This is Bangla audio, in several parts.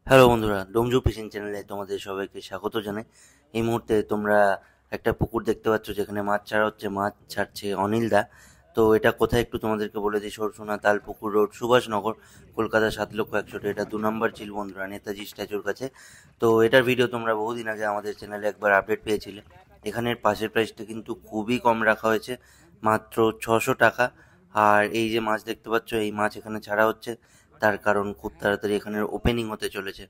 হ্যালো বন্ধুরা, ডোমজু ফিশিং চ্যানেলে তোমাদের সবাইকে স্বাগত জানাই। এই মুহূর্তে তোমরা একটা পুকুর দেখতে পাচ্ছ যেখানে মাছ ছাড়া হচ্ছে, মাছ ছাড়ছে অনিলদা। তো এটা কোথায় একটু তোমাদেরকে বলে দিই, সরসোনা তাল পুকুর রোড, সুভাষনগর, কলকাতা 7,61,000। এটা 2 নম্বর ঝিল বন্ধুরা, নেতাজি স্ট্যাচুর কাছে। তো এটার ভিডিও তোমরা বহুদিন আগে আমাদের চ্যানেলে একবার আপডেট পেয়েছিলে। এখানের পাশের প্রাইসটা কিন্তু খুবই কম রাখা হয়েছে, মাত্র 600 টাকা। আর এই যে মাছ দেখতে পাচ্ছ, এই মাছ এখানে ছাড়া হচ্ছে, তার কারণ খুব তাড়াতাড়ি এখানের ওপেনিং হতে চলেছে।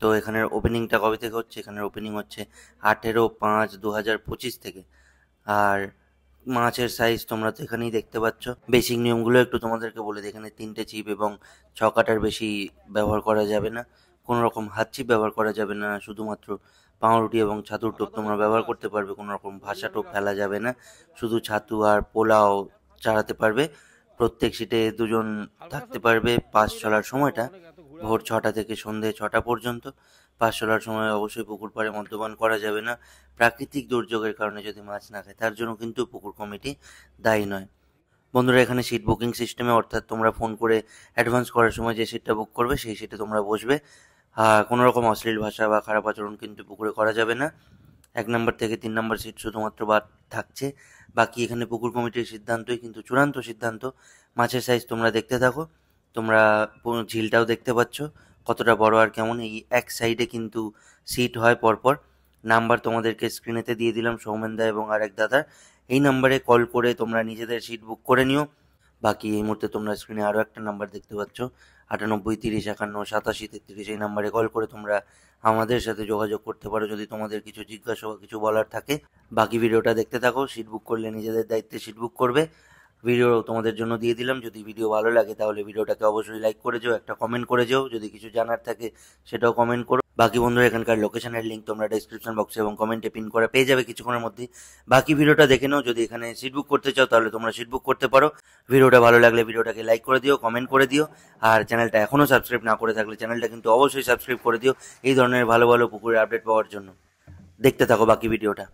তো এখানের ওপেনিংটা কবে থেকে হচ্ছে? এখানের ওপেনিং হচ্ছে 18/5/2025 থেকে। আর মাছের সাইজ তোমরা তো এখানেই দেখতে পাচ্ছ। বেসিক নিয়মগুলো একটু তোমাদেরকে বলে দিই। এখানে 3টে ছিপ এবং 6 কাটার বেশি ব্যবহার করা যাবে না। কোনো রকম হাত ছিপ ব্যবহার করা যাবে না। শুধুমাত্র পাউরুটি এবং ছাতুর টোপ তোমরা ব্যবহার করতে পারবে। কোনো রকম ভাসা টোপ ফেলা যাবে না। শুধু ছাতু আর পোলাও চাড়াতে পারবে। প্রত্যেক সিটে দুজন থাকতে পারবে। পাশ চলার সময়টা ভোর 6টা থেকে সন্ধে 6টা পর্যন্ত। পাশ চলার সময় অবশ্যই পুকুর পাড়ে মদ্যপান করা যাবে না। প্রাকৃতিক দুর্যোগের কারণে যদি মাছ না খায়, তার জন্য কিন্তু পুকুর কমিটি দায়ী নয়। বন্ধুরা, এখানে সিট বুকিং সিস্টেমে, অর্থাৎ তোমরা ফোন করে অ্যাডভান্স করার সময় যে সিটটা বুক করবে সেই সিটে তোমরা বসবে। কোনো রকম অশ্লীল ভাষা বা খারাপ আচরণ কিন্তু পুকুরে করা যাবে না। 1 নম্বর থেকে 3 নম্বর সিট শুধুমাত্র বাদ থাকছে। বাকি এখানে পুকুর কমিটির সিদ্ধান্তই কিন্তু চূড়ান্ত সিদ্ধান্ত। মাছের সাইজ তোমরা দেখতে থাকো। তোমরা ঝিলটাও দেখতে পাচ্ছ কতটা বড় আর কেমন। এই এক সাইডে কিন্তু সিট হয় পরপর। নাম্বার তোমাদেরকে স্ক্রিনেতে দিয়ে দিলাম, সৌমেনদা এবং আরেক দাদার। এই নাম্বারে কল করে তোমরা নিজেদের সিট বুক করে নিও। বাকি এই মুহূর্তে তোমরা স্ক্রিনে আরও একটা নাম্বার দেখতে পাচ্ছ, 98 30 51 87 33। এই নাম্বারে কল করে তোমরা আমাদের সাথে যোগাযোগ করতে পারো যদি তোমাদের কিছু জিজ্ঞাসা বা কিছু বলার থাকে। বাকি ভিডিওটা দেখতে থাকো। সিট বুক করলে নিজেদের দায়িত্বে সিট বুক করবে। ভিডিও তোমাদের জন্য দিয়ে দিলাম। যদি ভিডিও ভালো লাগে তাহলে ভিডিওটাকে অবশ্যই লাইক করে যেও, একটা কমেন্ট করে যেও। যদি কিছু জানার থাকে সেটাও কমেন্ট করো। বাকি বন্ধুরা, এখানকার লোকেশনের লিঙ্ক তোমরা ডেসক্রিপশন বক্সে এবং কমেন্টে পিন করে পেয়ে যাবে কিছুক্ষণের মধ্যেই। বাকি ভিডিওটা দেখে নাও। যদি এখানে সিট বুক করতে চাও তাহলে তোমরা সিট বুক করতে পারো। ভিডিওটা ভালো লাগলে ভিডিওটাকে লাইক করে দিও, কমেন্ট করে দিও। আর চ্যানেলটা এখনও সাবস্ক্রাইব না করে থাকলে চ্যানেলটা কিন্তু অবশ্যই সাবস্ক্রাইব করে দিও, এই ধরনের ভালো ভালো পুকুরের আপডেট পাওয়ার জন্য। দেখতে থাকো বাকি ভিডিওটা।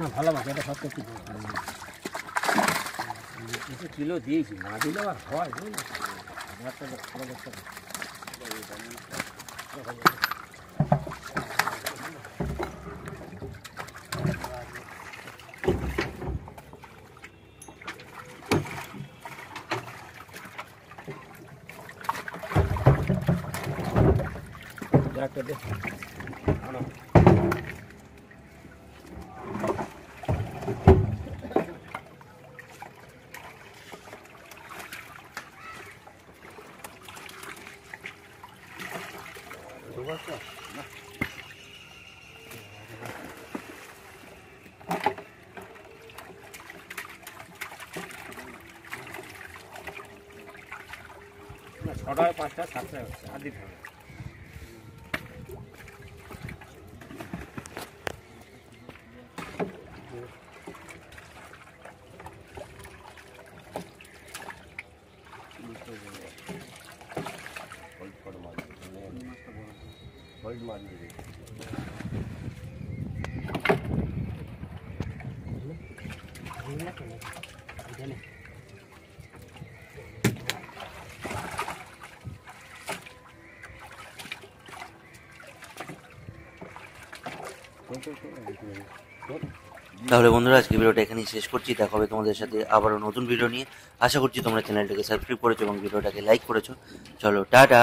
না ভালো মাছ, এটা সব কিছু কিছু কিলো দিয়েছি, না দিলে আর হয় বুঝলি। একটা দেখ না, 6টায় 5টা 7টায় হচ্ছে, আর দিতে হবে। তাহলে বন্ধুরা, আজকে ভিডিওটা এখানেই শেষ করছি। দেখা হবে তোমাদের সাথে আবারও নতুন ভিডিও নিয়ে। আশা করছি তোমরা চ্যানেলটাকে সাবস্ক্রাইব করেছো এবং ভিডিওটাকে লাইক করেছো। চলো, টাটা।